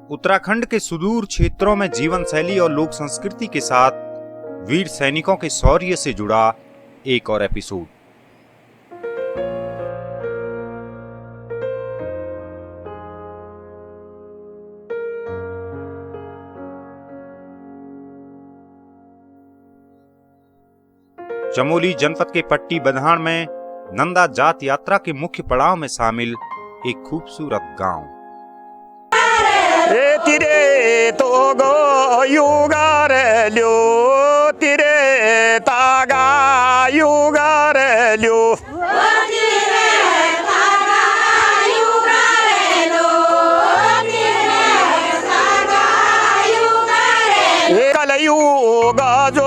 उत्तराखंड के सुदूर क्षेत्रों में जीवन शैली और लोक संस्कृति के साथ वीर सैनिकों के शौर्य से जुड़ा एक और एपिसोड। चमोली जनपद के पट्टी बधान में नंदा जात यात्रा के मुख्य पड़ाव में शामिल एक खूबसूरत गांव। तिरे तो गो युगार ल्यो तिरे तागा युगार ल्यो कलयुग जो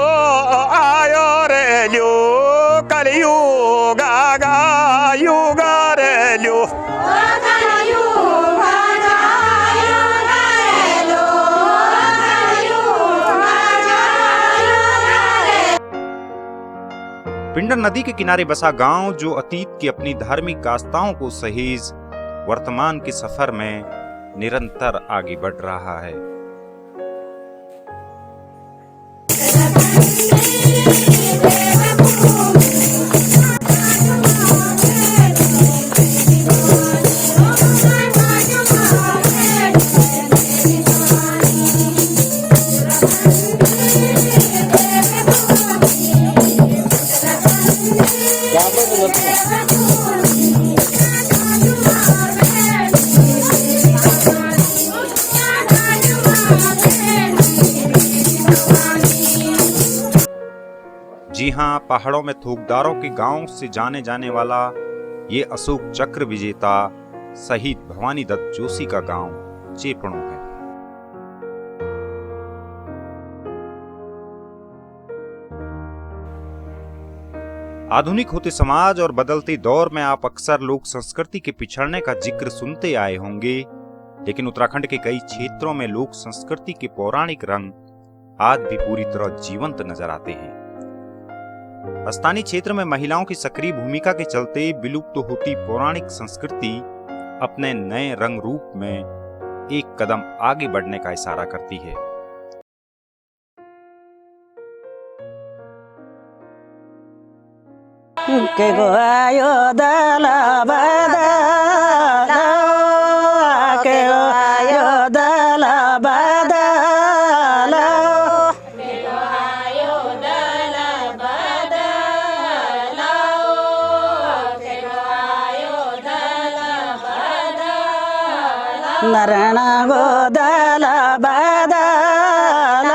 आयो रे ल्यो कलयुग गा युगार ल्यो पिंडर नदी के किनारे बसा गांव जो अतीत की अपनी धार्मिक आस्थाओं को सहेज वर्तमान के सफर में निरंतर आगे बढ़ रहा है। जी हाँ, पहाड़ों में थोकदारों के गांव से जाने जाने वाला ये अशोक चक्र विजेता शहीद भवानी दत्त जोशी का गांव चेपड़ो है। आधुनिक होते समाज और बदलते दौर में आप अक्सर लोक संस्कृति के पिछड़ने का जिक्र सुनते आए होंगे, लेकिन उत्तराखंड के कई क्षेत्रों में लोक संस्कृति के पौराणिक रंग आज भी पूरी तरह जीवंत नजर आते हैं। स्थानीय क्षेत्र में महिलाओं की सक्रिय भूमिका के चलते विलुप्त तो होती पौराणिक संस्कृति अपने नए रंग रूप में एक कदम आगे बढ़ने का इशारा करती है। के गो आयो दला बदला के गो आयो दला बदला नरण गोदल बदल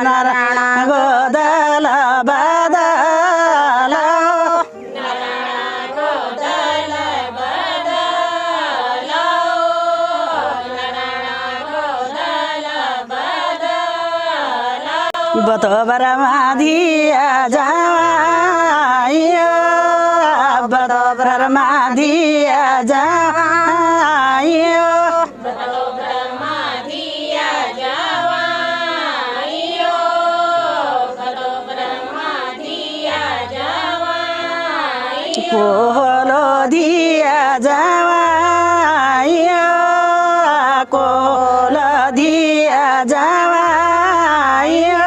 नरण गोदल बदल बतो बरमा दिया जाइयो बतो बरमा दिया जाइयो कोलो दिया जावाइयो कोलो दिया जावाइयो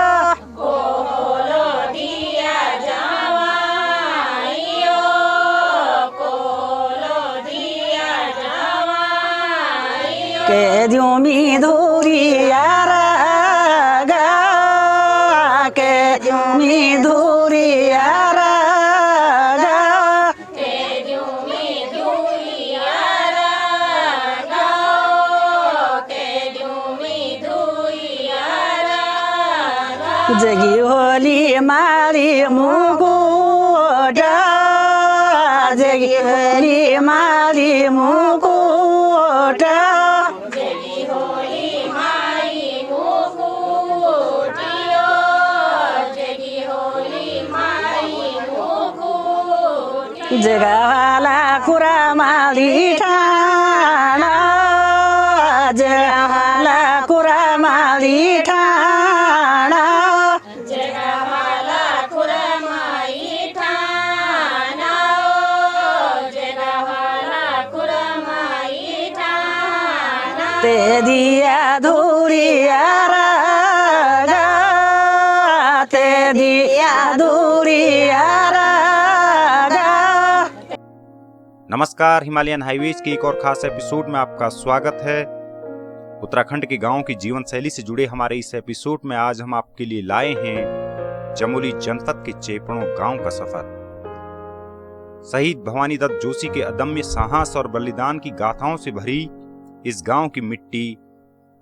कोलो दिया जावाइयो कोलो दिया जावाइयो के जुमी धूरिया गा के जुमी धूरिया जगी होली मारी मुकुटा जगी होली मारी मुकुटा जगी होली मारी मुकुटियो जगी होली मारी मुकुटियो जगा वाला कुरामाली ठाणा जगावाला कुरामाली ठाणा ते दिया धूरिया रागा ते दिया धूरिया रागा। नमस्कार, हिमालयन हाईवेज के एक और खास एपिसोड में आपका स्वागत है। उत्तराखंड के गांवों की जीवन शैली से जुड़े हमारे इस एपिसोड में आज हम आपके लिए लाए हैं चमोली जनपद के चेपड़ों गांव का सफर। शहीद भवानी दत्त जोशी के अदम्य साहस और बलिदान की गाथाओं से भरी इस गांव की मिट्टी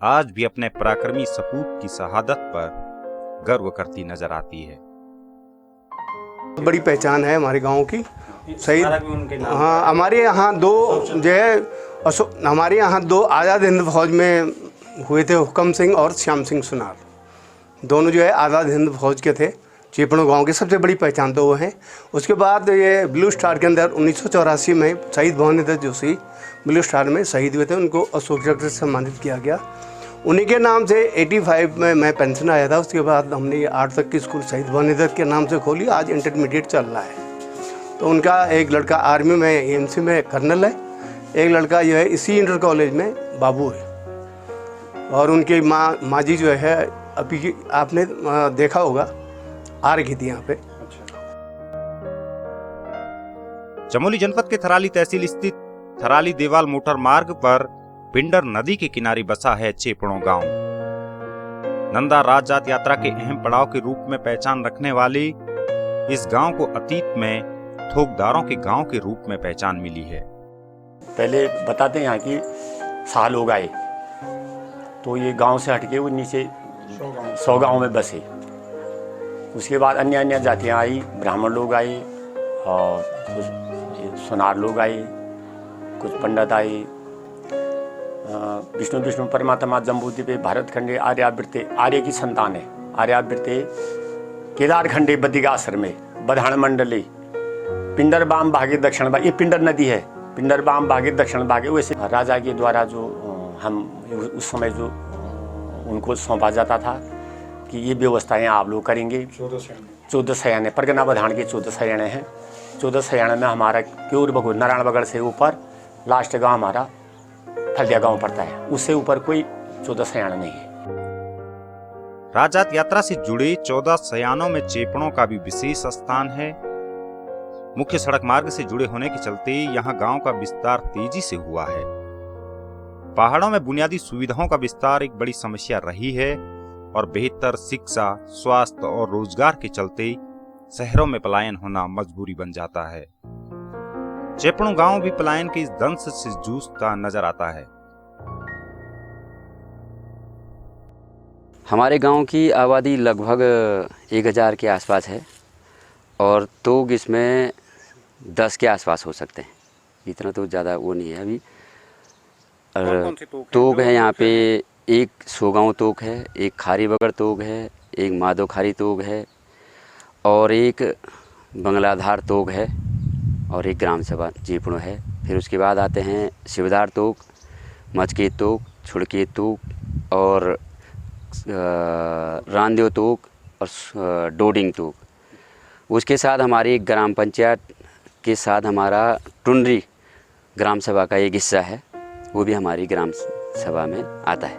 आज भी अपने पराक्रमी सपूत की शहादत पर गर्व करती नजर आती है। बड़ी पहचान है हमारे गांव की। शहीद हाँ, हमारे यहाँ दो जो है हमारे यहाँ दो आज़ाद हिंद फौज में हुए थे, हुक्म सिंह और श्याम सिंह सुनार। दोनों जो है आज़ाद हिंद फौज के थे। चेपड़ों गांव की सबसे बड़ी पहचान तो वो है। उसके बाद ये ब्लू स्टार के अंदर 1984 में शहीद भवानी दत्त जोशी ब्लू स्टार में शहीद हुए थे। उनको अशोक चक्र से सम्मानित किया गया। उन्हीं के नाम से 85 में मैं पेंशन आया था। उसके बाद हमने ये 8 तक की स्कूल शहीद भवानी दत्त के नाम से खोली। आज इंटरमीडिएट चल रहा है। तो उनका एक लड़का आर्मी में एएमसी में कर्नल है, एक लड़का जो है इसी इंटर कॉलेज में बाबू है, और उनकी माँ जी जो है अभी आपने देखा होगा आ रही थी यहाँ पे। चमोली जनपद के थराली तहसील स्थित थराली देवाल मोटर मार्ग पर पिंडर नदी के किनारे बसा है चेपड़ों गांव। नंदा राजजात यात्रा के अहम पड़ाव के रूप में पहचान रखने वाले इस गांव को अतीत में थोकदारों के गांव के रूप में पहचान मिली है। पहले बताते हैं यहाँ की शाह लोग आए तो ये गांव से हटके वो नीचे 100 गांव में बसे। उसके बाद अन्य अन्य जातियाँ आई, ब्राह्मण लोग आए और कुछ सोनार लोग आए, कुछ पंडित आए। विष्णु परमात्मा जम्बूद्वीपे भारत खंडे आर्यावृत्ते, आर्य की संतान है। आर्यावृत्ते केदार खंडे बद्रिकाश्रम में बधान मंडले पिंडर बाम भागे दक्षिण भाग, ये पिंडर नदी है। पिंडर बाम भागे दक्षिण भागे। वैसे राजा के द्वारा जो हम उस समय जो उनको सौंपा जाता था कि ये व्यवस्थाएं आप लोग करेंगे। 14 सयाने परगना बधान के 14 सयाने हैं। 14 सयाने में हमारा क्यूर बगुर नारायण बगड़ से ऊपर लास्ट गांव हमारा फलिया गांव पड़ता है। उससे ऊपर कोई 14 सयाना नहीं है। राजजात यात्रा से जुड़े 14 सयानों में चेपड़ों का भी विशेष स्थान है। मुख्य सड़क मार्ग से जुड़े होने के चलते यहाँ गांव का विस्तार तेजी से हुआ है। पहाड़ों में बुनियादी सुविधाओं का विस्तार एक बड़ी समस्या रही है और बेहतर शिक्षा, स्वास्थ्य और रोजगार के चलते शहरों में पलायन होना मजबूरी बन जाता है। चेपड़ों गांव भी पलायन के इस दंश से जूझता नजर आता है। हमारे गांव की आबादी लगभग 1000 के आसपास है और तोग इसमें 10 के आसपास हो सकते हैं। इतना तो ज़्यादा वो नहीं है अभी। और तोग है यहाँ पे, एक सोगांव तोग है, एक खारी बगड़ तोग है, एक माधो खारी तोग है और एक बंगलाधार तोग है और एक ग्राम सभा चेपड़ों है। फिर उसके बाद आते हैं शिवदार तोग, मचके तोग, छुड़के तोग और रानदेव तोग और डोडिंग तोग। उसके साथ हमारी एक ग्राम पंचायत के साथ हमारा टुंडरी ग्राम सभा का एक हिस्सा है, वो भी हमारी ग्राम सभा में आता है।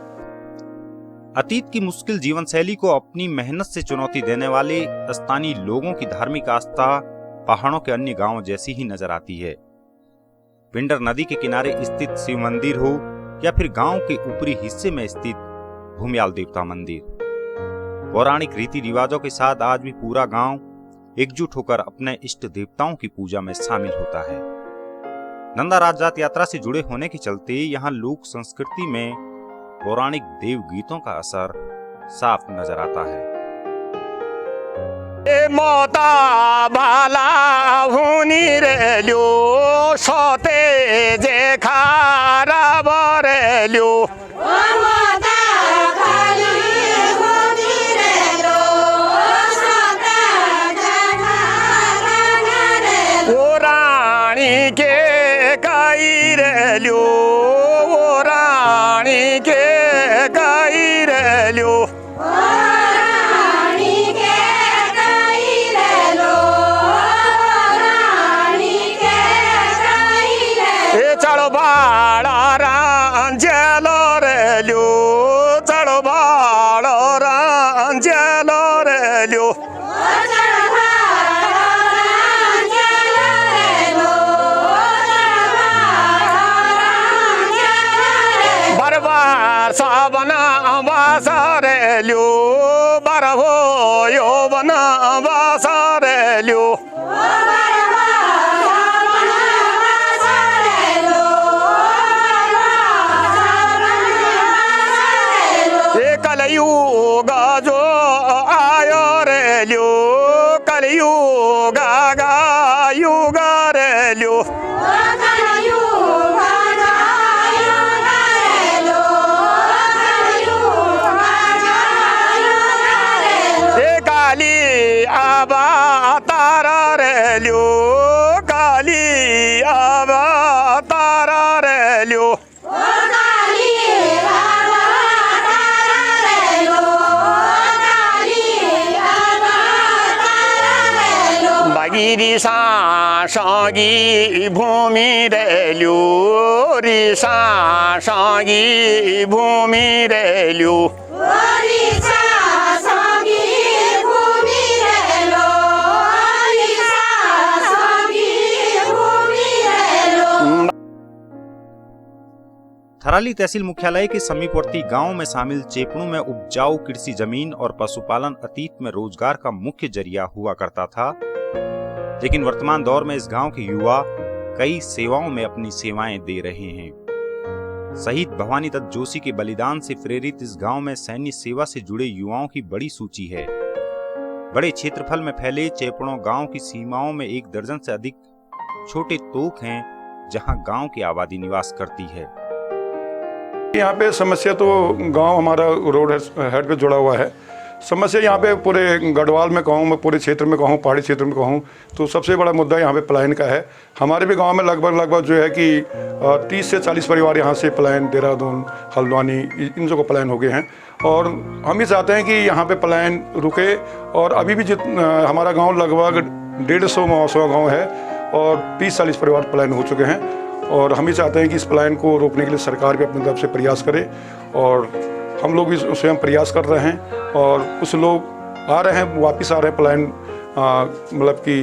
अतीत की मुश्किल जीवन शैली को अपनी मेहनत से चुनौती देने वाले स्थानीय लोगों की धार्मिक आस्था पहाड़ों के अन्य गांवों जैसी ही नजर आती है। पिंडर नदी के किनारे स्थित शिव मंदिर हो या फिर गांव के ऊपरी हिस्से में स्थित भूमियाल देवता मंदिर, पौराणिक रीति रिवाजों के साथ आज भी पूरा गांव एकजुट होकर अपने इष्ट देवताओं की पूजा में शामिल होता है। नंदा राजजात यात्रा से जुड़े होने के चलते यहाँ लोक संस्कृति में पौराणिक देव गीतों का असर साफ नजर आता है। मोता बाला हुनी रे ल्यो सोते जे खारा बरे ल्यो रानी के ल्यो वो रानी के गई रे ल्यो ए चलो बाड़ा रांझलो रे ल्यो चलो बाड़ा रांझलो रे ल्यो बरबार साबना बासा रे ल्यो बरहो यो बना बासा रे ल्यो कलयुग जो आयो रे ल्यो कलयुग युग रे ल्यो काली आबा तारा रे ल्यो काली आबा तारा रे ल्यो गिरिसा सागी भूमि रे ल्यो रिसा सागी भूमि रे ल्यो थराली तहसील मुख्यालय के समीपवर्ती गांव में शामिल चेपड़ू में उपजाऊ कृषि जमीन और पशुपालन अतीत में रोजगार का मुख्य जरिया हुआ करता था, लेकिन वर्तमान दौर में इस गांव के युवा कई सेवाओं में अपनी सेवाएं दे रहे हैं। शहीद भवानी दत्त जोशी के बलिदान से प्रेरित इस गांव में सैन्य सेवा से जुड़े युवाओं की बड़ी सूची है। बड़े क्षेत्रफल में फैले चेपड़ों गांव की सीमाओं में 1 दर्जन से अधिक छोटे तोक हैं, जहां गांव की आबादी निवास करती है। यहाँ पे समस्या तो गांव हमारा रोड हेड पे जुड़ा हुआ है। समस्या यहाँ पे पूरे गढ़वाल में कहूँ, मैं पूरे क्षेत्र में कहूँ, पहाड़ी क्षेत्र में कहूँ, तो सबसे बड़ा मुद्दा यहाँ पे पलायन का है। हमारे भी गांव में लगभग जो है कि 30 से 40 परिवार यहाँ से पलायन, देहरादून, हल्द्वानी, इन जगह पलायन हो गए हैं। और हम ही चाहते हैं कि यहाँ पे पलायन रुके। और अभी भी हमारा गाँव लगभग 150 गाँव है और 30-40 परिवार पलायन हो चुके हैं। और हम ही चाहते हैं कि इस पलायन को रोकने के लिए सरकार भी अपनी तरफ से प्रयास करे और हम लोग भी स्वयं प्रयास कर रहे हैं। और कुछ लोग आ रहे हैं, वापस आ रहे हैं पलायन, मतलब कि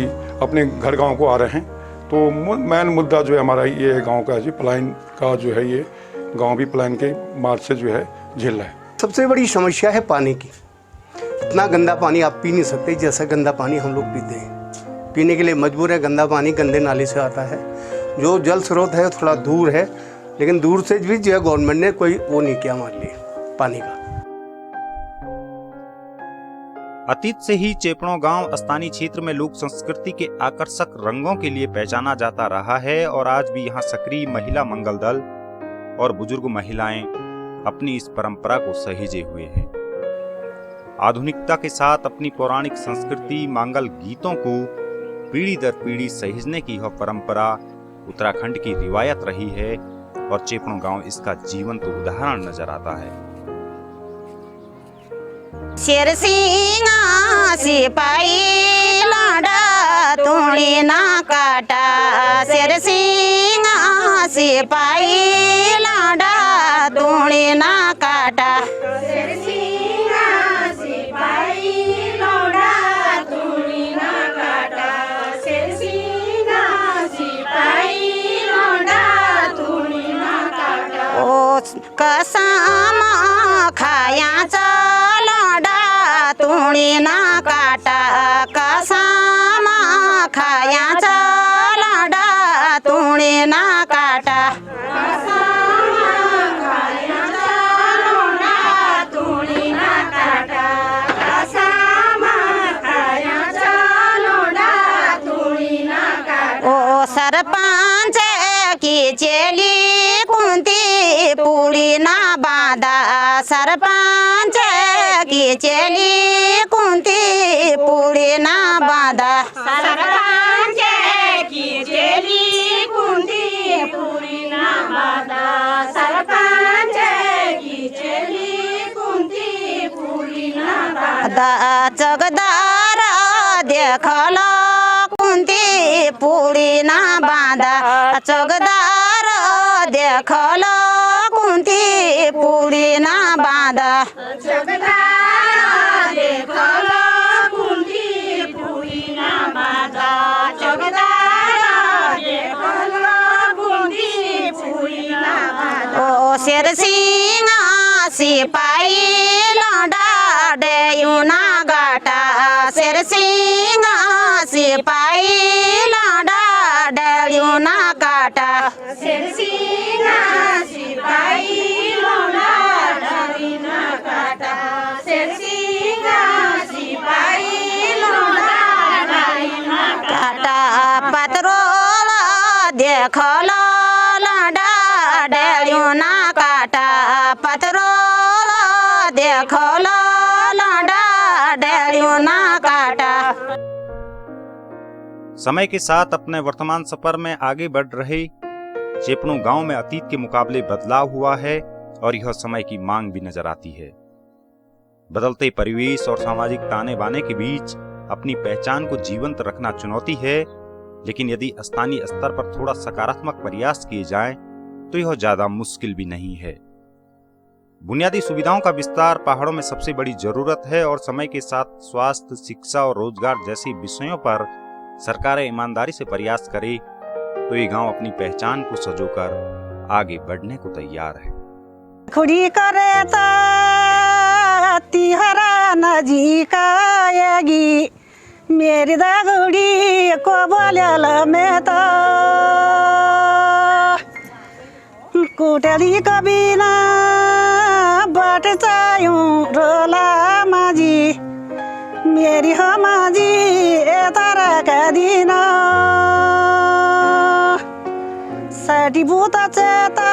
अपने घर गांव को आ रहे हैं। तो मेन मुद्दा जो है हमारा ये गांव का जी पलायन का जो है, ये गांव भी पलायन के मार्च से जो है झेल रहा है। सबसे बड़ी समस्या है पानी की। इतना गंदा पानी आप पी नहीं सकते जैसा गंदा पानी हम लोग पीते हैं। पीने के लिए मजबूर है। गंदा पानी गंदे नाले से आता है। जो जल स्रोत है थोड़ा दूर है, लेकिन दूर से भी जो है गवर्नमेंट ने कोई वो नहीं किया हमारे लिए पानी का। अतीत से ही चेपड़ों गांव स्थानीय क्षेत्र में लोक संस्कृति के आकर्षक रंगों के लिए पहचाना जाता रहा है और आज भी यहां सक्रिय महिला मंगल दल और बुजुर्ग महिलाएं अपनी इस परंपरा को सहेजे हुए हैं। आधुनिकता के साथ अपनी पौराणिक संस्कृति मंगल गीतों को पीढ़ी दर पीढ़ी सहेजने की यह परंपरा उत्तराखंड की रिवायत रही है और चेपड़ों गांव इसका जीवंत उदाहरण नजर आता है। शेर सिंगा सिपाही लाडा तूने ना काटा, शेर सिंगा सिपाही लाडा तूने ना काटा, शेर सिंगा सिपाही लाडा तूने ना काटा, शेर सिंगा सिपाही लाडा तूने ना काटा। ओ कसम खायाचा तूने ना काटा, कसम खायाचा लाडा तूने ना काटा, कसम खायाचा लाडा तूने ना काटा, कसम खायाचा लाडा तूने ना काटा। ओ सरपंच की चेली कुंती पुड़ी ना बांधा, सरपंच की चेली कुंती पुड़ी ना बांधा, सरपंच की चेली कुंती पुड़ी ना बांधा। बाँधा चगदार देखल कुन्ती पुडी ना बाँधा चगदार देखल कुन्ती पुडी ना बाँधा ओ शेर सिंह सिपाही लौंडा डेयू ना गाटा शेर सिंह सिपाही लौंडा डेयू ना काटा शेर सिंह सिपाही लौंडा डेयू ना काटा शेर सिंह सिपाही लौंडा डेयू ना काटा पत्रोल देखल लौंडा डेयू ना काटा पत्रोल देखल लौंडा डेयू ना काटा। समय के साथ अपने वर्तमान सफर में आगे बढ़ रहे चेपड़ों गांव में अतीत के मुकाबले बदलाव हुआ है और यह समय की मांग भी नजर आती है। बदलते परिवेश और सामाजिक ताने बाने के बीच अपनी पहचान को जीवंत रखना चुनौती है, लेकिन यदि स्थानीय स्तर पर थोड़ा सकारात्मक प्रयास किए जाएं तो यह ज्यादा मुश्किल भी नहीं है। बुनियादी सुविधाओं का विस्तार पहाड़ों में सबसे बड़ी जरूरत है और समय के साथ स्वास्थ्य, शिक्षा और रोजगार जैसे विषयों पर सरकारें ईमानदारी से प्रयास करे तो ये गांव अपनी पहचान को सजोकर आगे बढ़ने को तैयार है। खुड़ी करे तिहरा नजीक आएगी मेरी दागुड़ी को बोल में तो कुटली कभी ना बाट चायूं रोला माजी मेरी हो माजी ए तारा का दीना साठी भूत चेता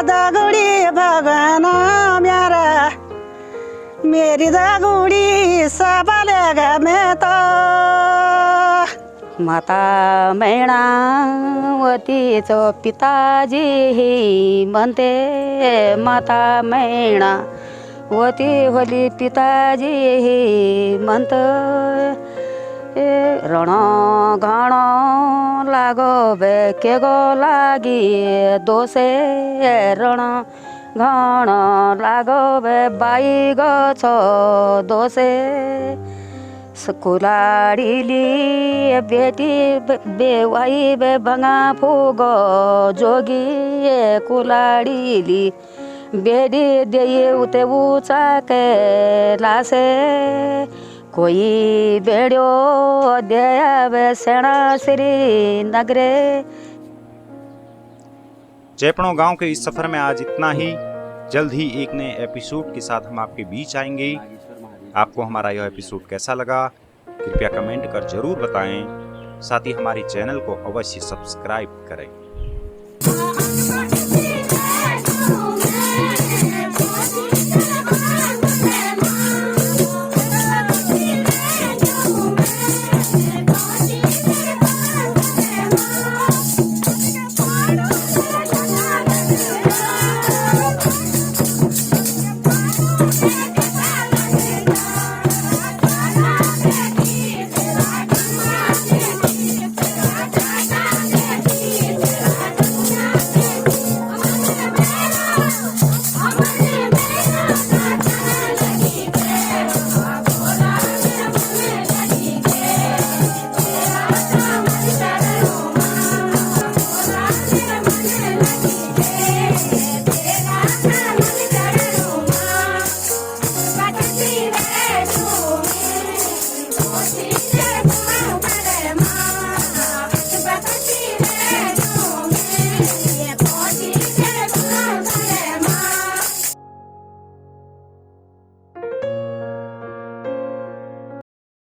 दागुड़ी भगवान म्यारा मेरी दागुड़ी सबलेगा मैं तो माता मैणावतीचो पिताजी म्हणते माता मैणावती होली पिताजी म्हणत रण घण लागो बे के गो लागी दोषे रण घण लागो बे बाई गो छो दोषे कुलाडीली बेटी बेवाई बे बंगा फूगो जोगी कुलाडीली बेडी दे उते ऊंचा के लासे कोई बेड़ो दे सेना श्री नगरे। चेपड़ों गांव के इस सफर में आज इतना ही। जल्द ही एक नए एपिसोड के साथ हम आपके बीच आएंगे। आपको हमारा यह एपिसोड कैसा लगा कृपया कमेंट कर जरूर बताएं। साथ ही हमारे चैनल को अवश्य सब्सक्राइब करें।